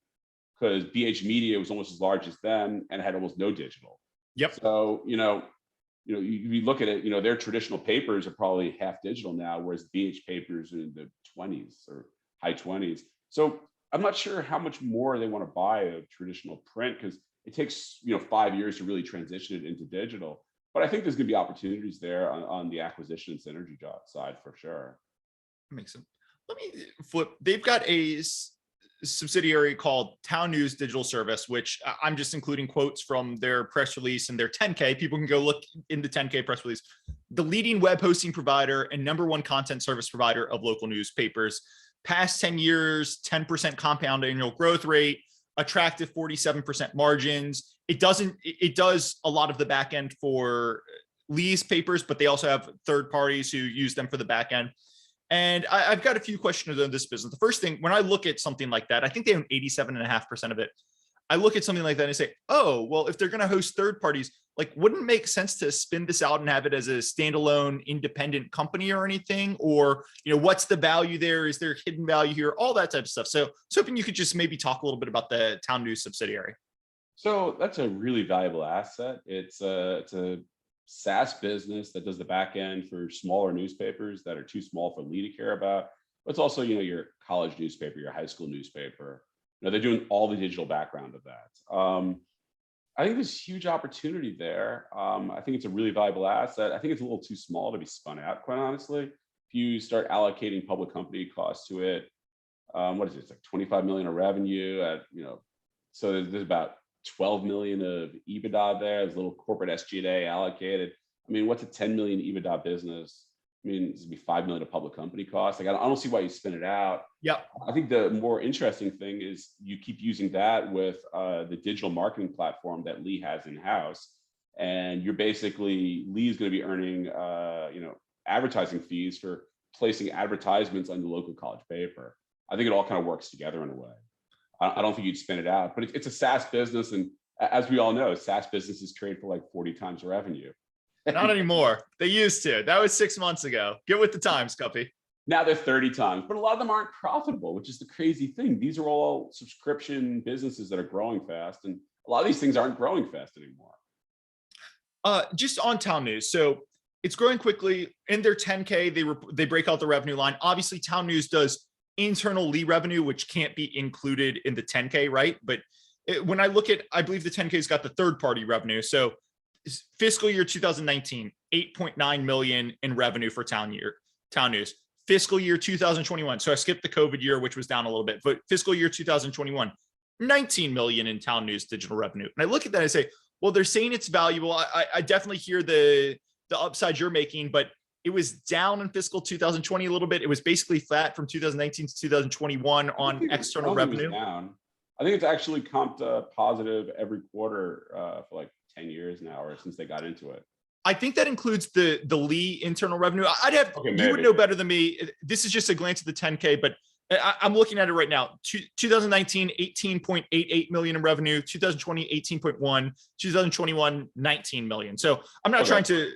because BH Media was almost as large as them and had almost no digital. Yep. So, you look at it, their traditional papers are probably half digital now, whereas BH papers are in the 20s or high 20s. So I'm not sure how much more they want to buy of traditional print, because it takes 5 years to really transition it into digital. But I think there's going to be opportunities there on the acquisition and synergy job side for sure. Makes sense. Let me flip. They've got a subsidiary called TownNews Digital Service, which I'm just including quotes from their press release and their 10K. People can go look in the 10K press release. The leading web hosting provider and #1 content service provider of local newspapers. Past 10 years, 10% compound annual growth rate, attractive 47% margins. It does a lot of the back end for Lee's papers, but they also have third parties who use them for the back end. And I've got a few questions on this business. The first thing, when I look at something like that, I think they own 87.5% of it. I look at something like that and say, oh, well, if they're going to host third parties, like, wouldn't it make sense to spin this out and have it as a standalone independent company or anything? Or, what's the value there? Is there hidden value here? All that type of stuff. So I was hoping you could just maybe talk a little bit about the TownNews subsidiary. So that's a really valuable asset. It's a SaaS business that does the back end for smaller newspapers that are too small for Lee to care about. But it's also, your college newspaper, your high school newspaper. They're doing all the digital background of that. I think there's huge opportunity there. I think it's a really valuable asset. I think it's a little too small to be spun out, quite honestly. If you start allocating public company costs to it, what is it? It's like 25 million of revenue at, so there's about 12 million of EBITDA there. There's a little corporate SG&A allocated. I mean, what's a 10 million EBITDA business? I mean, it's gonna be 5 million of public company costs. Like, I don't see why you spin it out. Yep. I think the more interesting thing is you keep using that with the digital marketing platform that Lee has in-house. And you're basically, Lee's going to be earning, advertising fees for placing advertisements on the local college paper. I think it all kind of works together in a way. I don't think you'd spin it out, but it's a SaaS business. And as we all know, SaaS businesses trade for like 40 times revenue. Not anymore. They used to. That was 6 months ago. Get with the times, Kuppy. Now they're 30 times, but a lot of them aren't profitable, which is the crazy thing. These are all subscription businesses that are growing fast, and a lot of these things aren't growing fast anymore. Just on TownNews. So it's growing quickly. In their 10K, they break out the revenue line. Obviously, TownNews does internal Lee revenue, which can't be included in the 10K, right? But when I look at, I believe the 10K's got the third party revenue. So fiscal year 2019, 8.9 million in revenue for TownNews. Fiscal year 2021. So I skipped the COVID year, which was down a little bit, but fiscal year 2021, 19 million in TownNews digital revenue. And I look at that and I say, well, they're saying it's valuable. I definitely hear the upside you're making, but it was down in fiscal 2020 a little bit. It was basically flat from 2019 to 2021 on external revenue. Down. I think it's actually comped positive every quarter for like 10 years now, or since they got into it. I think that includes the Lee internal revenue. You would know better than me. This is just a glance at the 10K, but I'm looking at it right now. 2019, 18.88 million in revenue. 2020, 18.1. 2021, 19 million. So I'm not trying to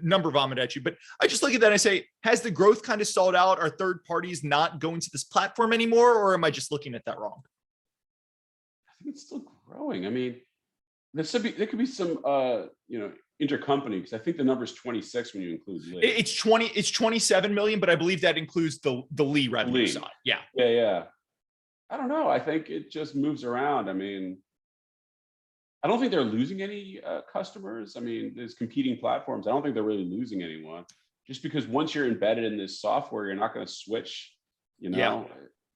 number vomit at you, but I just look at that and I say, has the growth kind of stalled out? Are third parties not going to this platform anymore, or am I just looking at that wrong? I think it's still growing. I mean, there could be some intercompany, because I think the number is 26 when you include Lee. It's 27 million, but I believe that includes the Lee revenue side. Yeah. I don't know. I think it just moves around. I mean, I don't think they're losing any customers. I mean, there's competing platforms. I don't think they're really losing anyone, just because once you're embedded in this software, you're not going to switch, Yeah.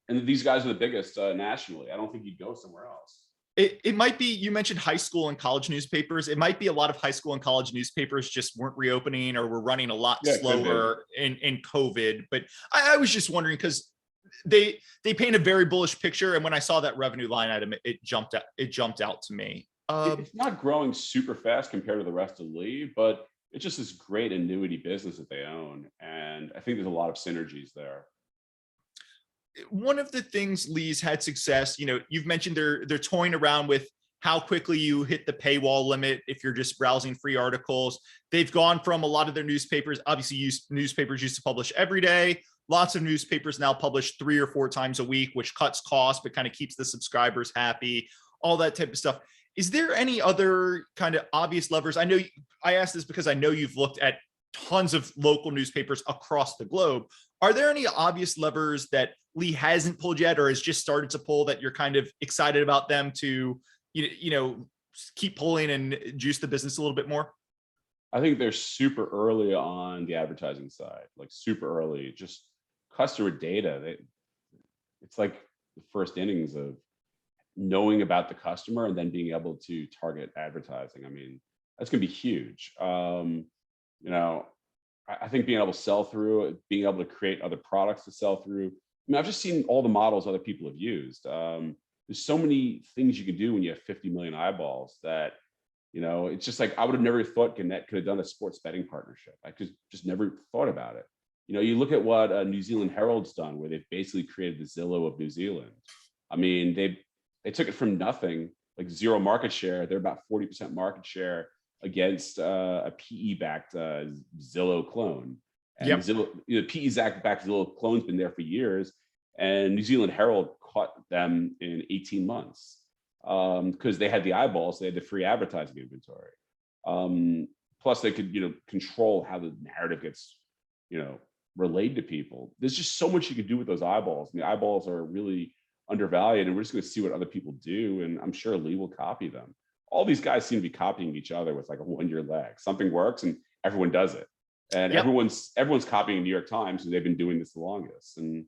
And these guys are the biggest nationally. I don't think you'd go somewhere else. It might be, you mentioned high school and college newspapers. It might be a lot of high school and college newspapers just weren't reopening or were running a lot slower in COVID. But I was just wondering, because they paint a very bullish picture. And when I saw that revenue line item, it jumped out to me. It's not growing super fast compared to the rest of Lee, but it's just this great annuity business that they own. And I think there's a lot of synergies there. One of the things Lee's had success, you've mentioned they're toying around with how quickly you hit the paywall limit if you're just browsing free articles. They've gone from a lot of their newspapers, obviously newspapers used to publish every day. Lots of newspapers now publish 3 or 4 times a week, which cuts costs, but kind of keeps the subscribers happy, all that type of stuff. Is there any other kind of obvious levers? I know I asked this because I know you've looked at tons of local newspapers across the globe. Are there any obvious levers that Lee hasn't pulled yet, or has just started to pull, that you're kind of excited about them to, keep pulling and juice the business a little bit more? I think they're super early on the advertising side, like super early, just customer data. It's like the first innings of knowing about the customer and then being able to target advertising. I mean, that's going to be huge. I think being able to sell through, being able to create other products to sell through. I mean, I've just seen all the models other people have used. There's so many things you can do when you have 50 million eyeballs that, it's just like, I would have never thought Gannett could have done a sports betting partnership. I just never thought about it. You look at what New Zealand Herald's done, where they've basically created the Zillow of New Zealand. I mean, they took it from nothing, like 0 market share. They're about 40% market share against a PE-backed Zillow clone. And Yep. Zillow, PE-backed Zillow clone's been there for years, and New Zealand Herald caught them in 18 months because they had the eyeballs, they had the free advertising inventory. Plus, they could control how the narrative gets relayed to people. There's just so much you can do with those eyeballs, and the eyeballs are really undervalued, and we're just going to see what other people do, and I'm sure Lee will copy them. All these guys seem to be copying each other with like a 1-year lag. Something works and everyone does it. And Yep. everyone's copying New York Times, and they've been doing this the longest. And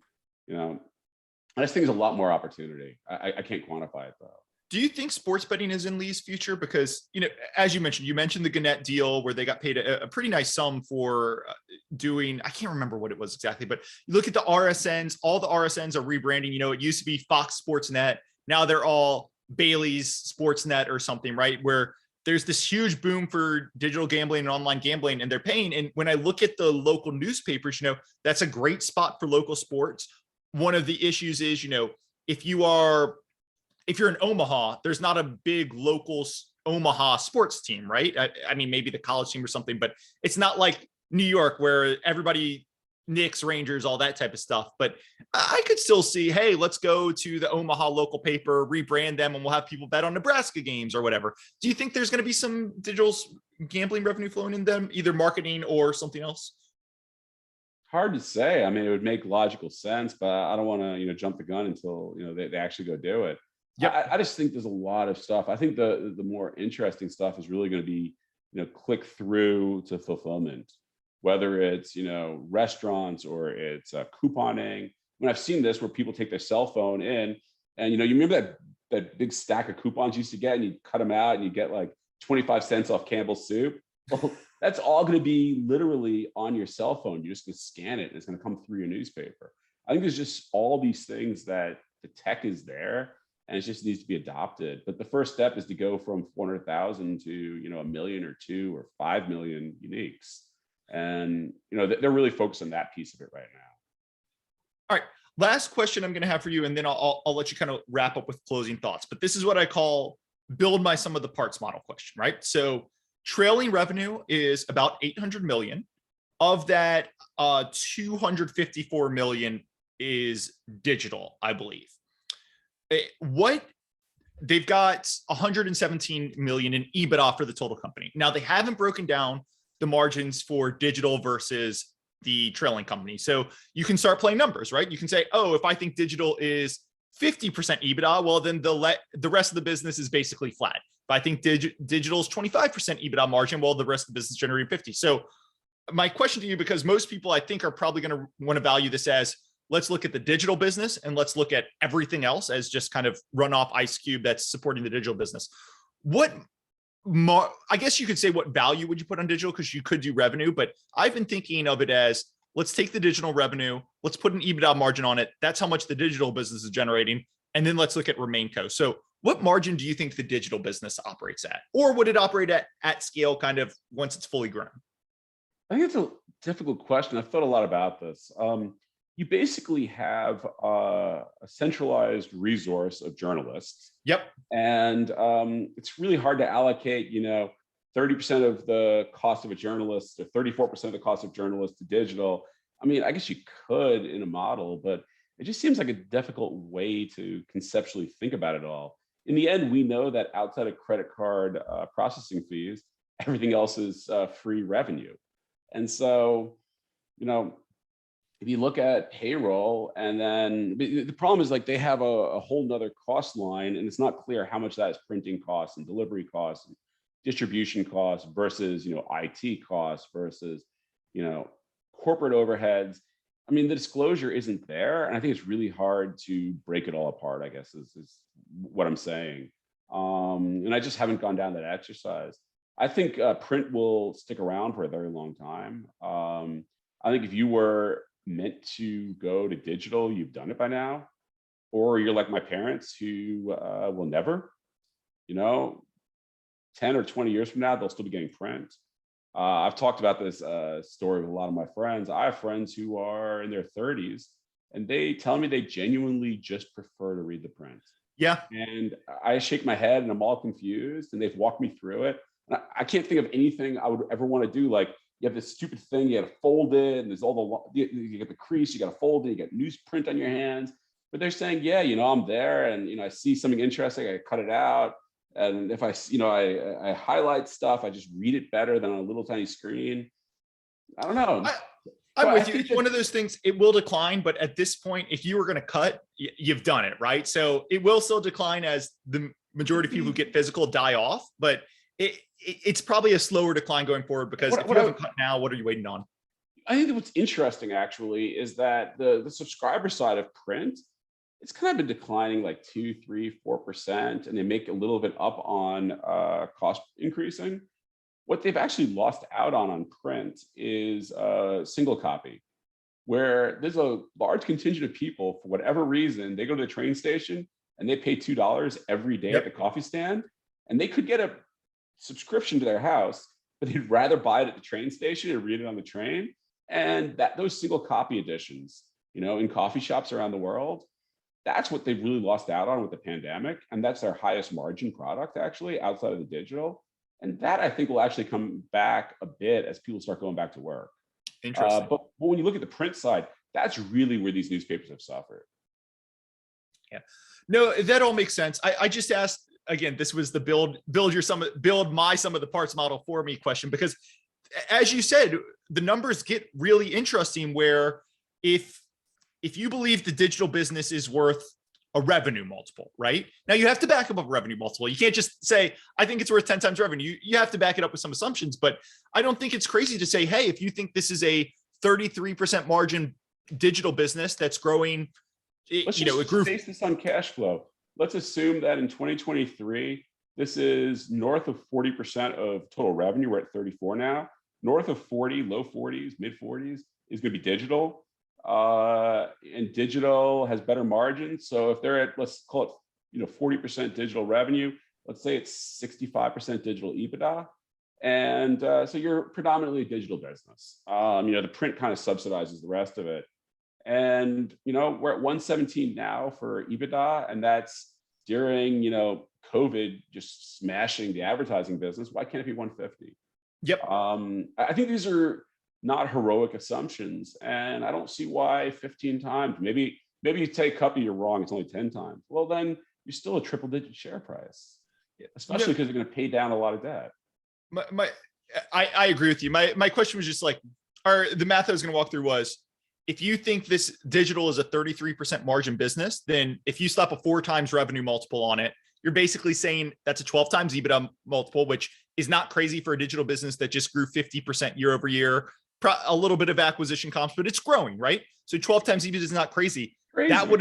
I just think there's a lot more opportunity. I can't quantify it though. Do you think sports betting is in Lee's future? Because, as you mentioned the Gannett deal where they got paid a pretty nice sum for doing, I can't remember what it was exactly, but you look at the RSNs, all the RSNs are rebranding. It used to be Fox Sports Net. Now they're all Bailey's Sportsnet or something, right? Where there's this huge boom for digital gambling and online gambling, and they're paying. And when I look at the local newspapers, that's a great spot for local sports. One of the issues is, if you're in Omaha, there's not a big local Omaha sports team, right? I mean, maybe the college team or something, but it's not like New York where everybody, Knicks, Rangers, all that type of stuff. But I could still see, hey, let's go to the Omaha local paper, rebrand them, and we'll have people bet on Nebraska games or whatever. Do you think there's going to be some digital gambling revenue flowing in them, either marketing or something else? Hard to say. I mean, it would make logical sense, but I don't want to, jump the gun until, they actually go do it. Yeah. I just think there's a lot of stuff. I think the more interesting stuff is really going to be, click through to fulfillment, whether it's, restaurants or it's couponing. When I've seen this where people take their cell phone in and, you remember that big stack of coupons you used to get, and you cut them out and you get like 25 cents off Campbell's soup. Well, that's all going to be literally on your cell phone. You're just going to scan it and it's going to come through your newspaper. I think there's just all these things that the tech is there and it just needs to be adopted. But the first step is to go from 400,000 to, 1 million or 2 or 5 million uniques. And, they're really focused on that piece of it right now. All right. Last question I'm going to have for you, and then I'll let you kind of wrap up with closing thoughts. But this is what I call build my sum of the parts model question, right? So trailing revenue is about 800 million. Of that, 254 million is digital, I believe. They've got 117 million in EBITDA for the total company. Now they haven't broken down the margins for digital versus the trailing company. So you can start playing numbers, right? You can say, oh, if I think digital is 50% EBITDA, well, then the rest of the business is basically flat. If I think digital is 25% EBITDA margin, well, the rest of the business generating 50. So my question to you, because most people I think are probably going to want to value this as, let's look at the digital business and let's look at everything else as just kind of runoff ice cube that's supporting the digital business. I guess you could say, what value would you put on digital? Because you could do revenue, but I've been thinking of it as, let's take the digital revenue, let's put an EBITDA margin on it. That's how much the digital business is generating. And then let's look at RemainCo. So What margin do you think the digital business operates at? Or would it operate at scale kind of once it's fully grown? I think it's a difficult question. I've thought a lot about this. You basically have a centralized resource of journalists. Yep. And it's really hard to allocate, 30% of the cost of a journalist or 34% of the cost of journalists to digital. I mean, I guess you could in a model, but it just seems like a difficult way to conceptually think about it all. In the end, we know that outside of credit card processing fees, everything else is free revenue. And so, if you look at payroll, and then the problem is like they have a whole nother cost line, and it's not clear how much that is printing costs and delivery costs and distribution costs versus, IT costs versus, corporate overheads. I mean, the disclosure isn't there. And I think it's really hard to break it all apart, I guess, is what I'm saying. And I just haven't gone down that exercise. I think print will stick around for a very long time. I think if you were meant to go to digital, you've done it by now, or you're like my parents who will never, 10 or 20 years from now, they'll still be getting print. I've talked about this story with a lot of my friends. I have friends who are in their 30s, and they tell me they genuinely just prefer to read the print. Yeah. And I shake my head and I'm all confused, and they've walked me through it. And I can't think of anything I would ever want to do. Like, you have this stupid thing, you got to fold it, and there's all you get the crease, you got to fold it, you got newsprint on your hands. But they're saying, yeah, I'm there, and I see something interesting, I cut it out. And if I highlight stuff, I just read it better than on a little tiny screen. I don't know. I'm with you. It's one of those things, it will decline, but at this point, if you were going to cut, you've done it, right? So it will still decline as the majority of people who get physical die off, but it's probably a slower decline going forward, because if you haven't cut now, what are you waiting on? I think what's interesting actually is that the subscriber side of print, it's kind of been declining like 2, 3, 4%, and they make a little bit up on cost increasing. What they've actually lost out on print is single copy, where there's a large contingent of people, for whatever reason, they go to the train station and they pay $2 every day at the coffee stand, and they could get a subscription to their house, but they'd rather buy it at the train station and read it on the train. And those single copy editions, in coffee shops around the world, that's what they've really lost out on with the pandemic. And that's their highest margin product, actually, outside of the digital. And that, I think, will actually come back a bit as people start going back to work. Interesting. But when you look at the print side, that's really where these newspapers have suffered. Yeah, no, that all makes sense. I just asked, again, this was the build my sum of the parts model for me question, because as you said, the numbers get really interesting, where if you believe the digital business is worth a revenue multiple, right? Now you have to back up a revenue multiple. You can't just say, I think it's worth 10 times revenue. You have to back it up with some assumptions, but I don't think it's crazy to say, hey, if you think this is a 33% margin digital business that's growing, it grew. Base this on cash flow. Let's assume that in 2023, this is north of 40% of total revenue. We're at 34 now. North of 40, low 40s, mid 40s is going to be digital. And digital has better margins. So if they're at, let's call it, 40% digital revenue, let's say it's 65% digital EBITDA. And so you're predominantly a digital business. The print kind of subsidizes the rest of it. And, we're at 117 now for EBITDA, and that's during, COVID just smashing the advertising business. Why can't it be 150? Yep. I think these are not heroic assumptions, and I don't see why 15 times. Maybe you take Kuppy, you're wrong, it's only 10 times. Well, then you're still a triple-digit share price, especially because you're going to pay down a lot of debt. I agree with you. My question was just like, the math I was going to walk through was, if you think this digital is a 33% margin business, then if you slap a 4 times revenue multiple on it, you're basically saying that's a 12 times EBITDA multiple, which is not crazy for a digital business that just grew 50% year over year. A little bit of acquisition comps, but it's growing, right? So 12 times EBITDA is not crazy. That would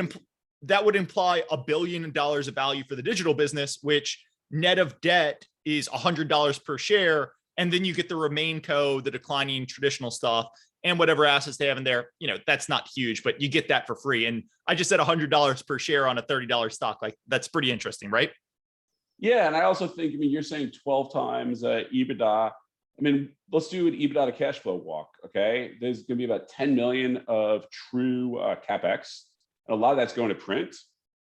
imply $1 billion of value for the digital business, which net of debt is $100 per share. And then you get the RemainCo, the declining traditional stuff, and whatever assets they have in there. That's not huge, but you get that for free. And I just said $100 per share on a $30 stock. Like, that's pretty interesting, right? Yeah, and I also think, I mean, you're saying 12 times EBITDA. I mean, let's do an EBITDA to cash flow walk, okay? There's going to be about 10 million of true CapEx. And a lot of that's going to print.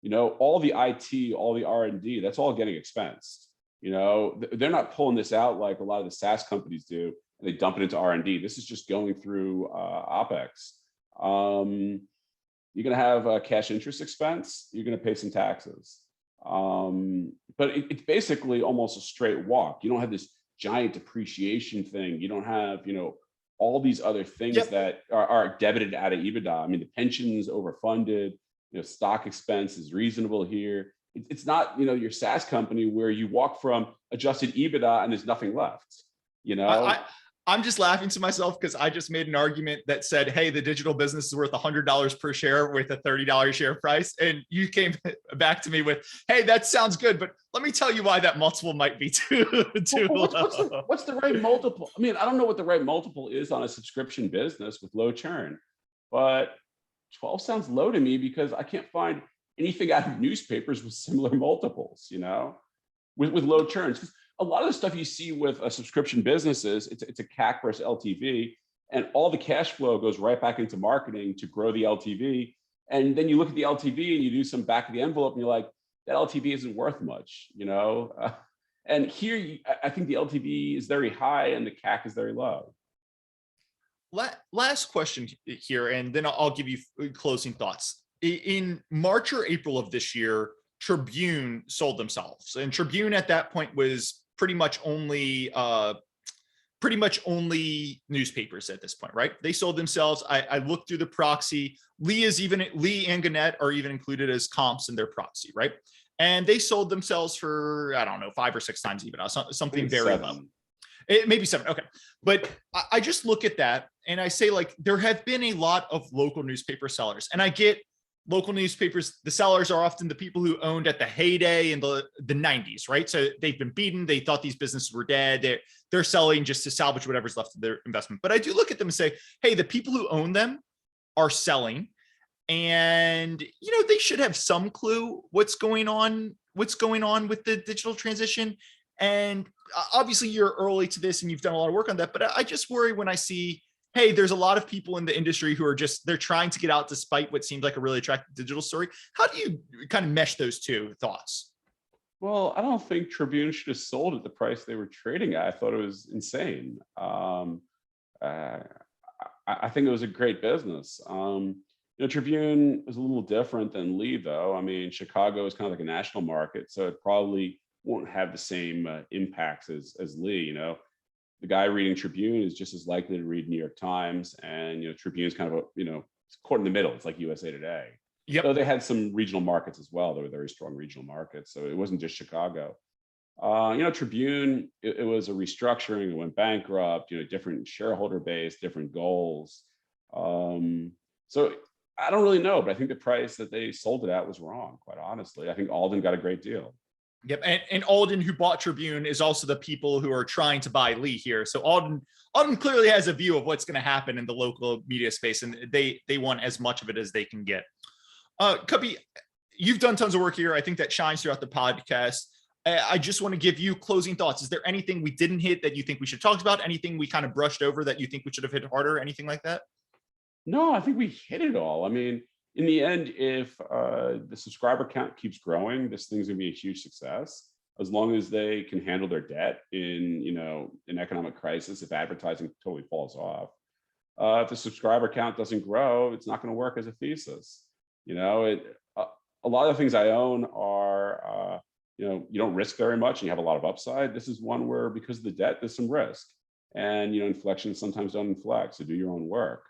You know, all the IT, all the R&D, that's all getting expensed. You know, they're not pulling this out like a lot of the SaaS companies do, and they dump it into R&D. This is just going through OpEx. You're going to have a cash interest expense. You're going to pay some taxes. But it's basically almost a straight walk. You don't have this giant depreciation thing. You don't have, you know, all these other things that are debited out of EBITDA. I mean, the pension's overfunded, you know, stock expense is reasonable here. It's not, you know, your SaaS company where you walk from adjusted EBITDA and there's nothing left, you know? I'm just laughing to myself because I just made an argument that said, hey, the digital business is worth $100 per share with a $30 share price. And you came back to me with, hey, that sounds good, but let me tell you why that multiple might be too low. What's the right multiple? I mean, I don't know what the right multiple is on a subscription business with low churn, but 12 sounds low to me because I can't find anything out of newspapers with similar multiples, you know, with low churns. A lot of the stuff you see with subscription businesses, it's a CAC versus LTV, and all the cash flow goes right back into marketing to grow the LTV. And then you look at the LTV and you do some back of the envelope and you're like, that LTV isn't worth much, you know? And here, I think the LTV is very high and the CAC is very low. Last question here, and then I'll give you closing thoughts. In March or April of this year, Tribune sold themselves, and Tribune at that point was pretty much only newspapers at this point, right? They sold themselves. I looked through the proxy. Lee and Gannett are even included as comps in their proxy, right? And they sold themselves for, I don't know, 5 or 6 times EBITDA, something very low. Maybe 7. Okay. But I just look at that and I say, like, there have been a lot of local newspaper sellers, and I get local newspapers, the sellers are often the people who owned at the heyday in the 90s, right? So they've been beaten. They thought these businesses were dead. They're selling just to salvage whatever's left of their investment. But I do look at them and say, hey, the people who own them are selling, and, you know, they should have some clue what's going on with the digital transition. And obviously you're early to this and you've done a lot of work on that, but I just worry when I see, hey, there's a lot of people in the industry who are they're trying to get out despite what seems like a really attractive digital story. How do you kind of mesh those two thoughts? Well, I don't think Tribune should have sold at the price they were trading at. I thought it was insane. I think it was a great business. You know, Tribune is a little different than Lee, though. I mean, Chicago is kind of like a national market, so it probably won't have the same impacts as Lee, you know. The guy reading Tribune is just as likely to read New York Times, and, you know, Tribune is kind of a, you know, it's caught in the middle. It's like USA Today. Yep. So they had some regional markets as well. They were very strong regional markets. So it wasn't just Chicago. You know, Tribune, it was a restructuring. It went bankrupt. You know, different shareholder base, different goals. So I don't really know, but I think the price that they sold it at was wrong. Quite honestly, I think Alden got a great deal. Yep, and Alden, who bought Tribune, is also the people who are trying to buy Lee here. So Alden clearly has a view of what's going to happen in the local media space, and they want as much of it as they can get. Kuppy, you've done tons of work here. I think that shines throughout the podcast. I just want to give you closing thoughts. Is there anything we didn't hit that you think we should talk about? Anything we kind of brushed over that you think we should have hit harder? Anything like that? No, I think we hit it all. I mean, in the end, if the subscriber count keeps growing, this thing's gonna be a huge success, as long as they can handle their debt in, you know, an economic crisis, if advertising totally falls off. If the subscriber count doesn't grow, it's not gonna work as a thesis. You know, a lot of the things I own are, you know, you don't risk very much and you have a lot of upside. This is one where, because of the debt, there's some risk. And, you know, inflections sometimes don't inflect, so do your own work.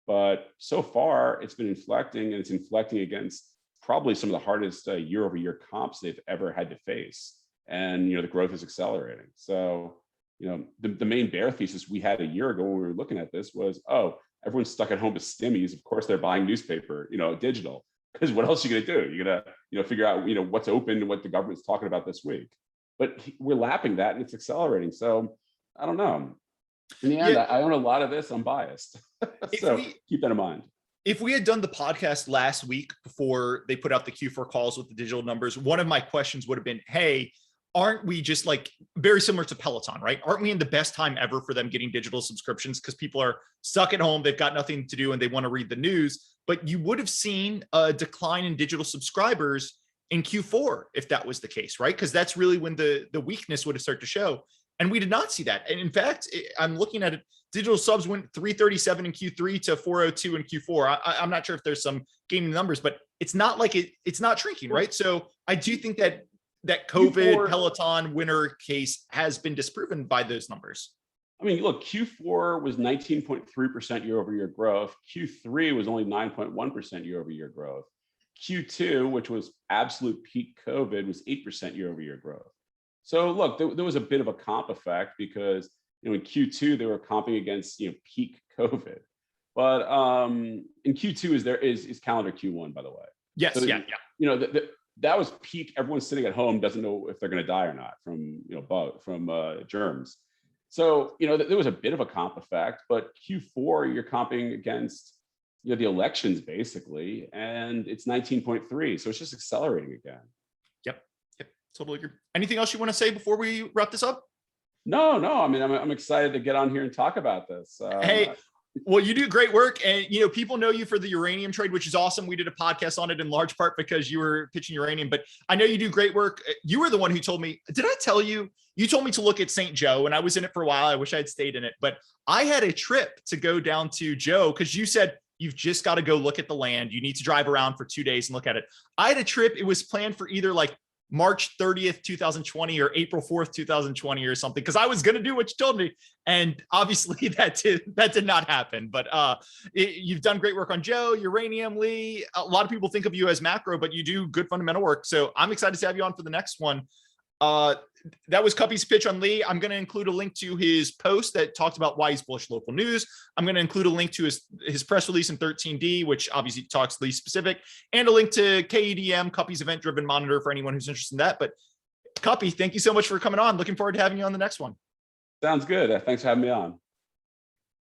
But so far, it's been inflecting, and it's inflecting against probably some of the hardest year-over-year comps they've ever had to face. And, you know, the growth is accelerating. So, you know, the main bear thesis we had a year ago when we were looking at this was, oh, everyone's stuck at home with stimmies. Of course, they're buying newspaper, you know, digital. Because what else are you going to do? You're going to, you know, figure out, you know, what's open and what the government's talking about this week. But we're lapping that, and it's accelerating. So I don't know. In the end, I own a lot of this. I'm biased. So keep that in mind. If we had done the podcast last week before they put out the Q4 calls with the digital numbers, one of my questions would have been, hey, aren't we just like very similar to Peloton, right? Aren't we in the best time ever for them getting digital subscriptions because people are stuck at home, they've got nothing to do, and they want to read the news? But you would have seen a decline in digital subscribers in Q4 if that was the case, right? Because that's really when the weakness would have started to show. And we did not see that. And in fact, I'm looking at it, digital subs went 337 in Q3 to 402 in Q4. I'm not sure if there's some gaming numbers, but it's not like it's not shrinking, right? So I do think that COVID Q4, Peloton winner case has been disproven by those numbers. I mean, look, Q4 was 19.3% year-over-year growth. Q3 was only 9.1% year-over-year growth. Q2, which was absolute peak COVID, was 8% year-over-year growth. So look, there was a bit of a comp effect because in Q2 they were comping against peak COVID, but in Q2 is calendar Q1, by the way. Yes, so, yeah. That was peak. Everyone's sitting at home, doesn't know if they're going to die or not from germs. So there was a bit of a comp effect, but Q4 you're comping against the elections basically, and it's 19.3, so it's just accelerating again. Yep, totally agree. Anything else you want to say before we wrap this up? No. I mean, I'm excited to get on here and talk about this. Hey, well, you do great work, and people know you for the uranium trade, which is awesome. We did a podcast on it in large part because you were pitching uranium, but I know you do great work. You were the one who told me. Did I tell you? You told me to look at St. Joe, and I was in it for a while. I wish I had stayed in it, but I had a trip to go down to Joe because you said you've just got to go look at the land. You need to drive around for 2 days and look at it. I had a trip. It was planned for either like March 30th, 2020 or April 4th, 2020 or something, because I was going to do what you told me. And obviously that did not happen. But you've done great work on Joe, uranium, Lee. A lot of people think of you as macro, but you do good fundamental work. So I'm excited to have you on for the next one. That was Kuppy's pitch on Lee. I'm going to include a link to his post that talked about why he's bullish local news. I'm going to include a link to his press release in 13D, which obviously talks Lee specific, and a link to KEDM, Kuppy's event-driven monitor for anyone who's interested in that. But Kuppy, thank you so much for coming on. Looking forward to having you on the next one. Sounds good. Thanks for having me on.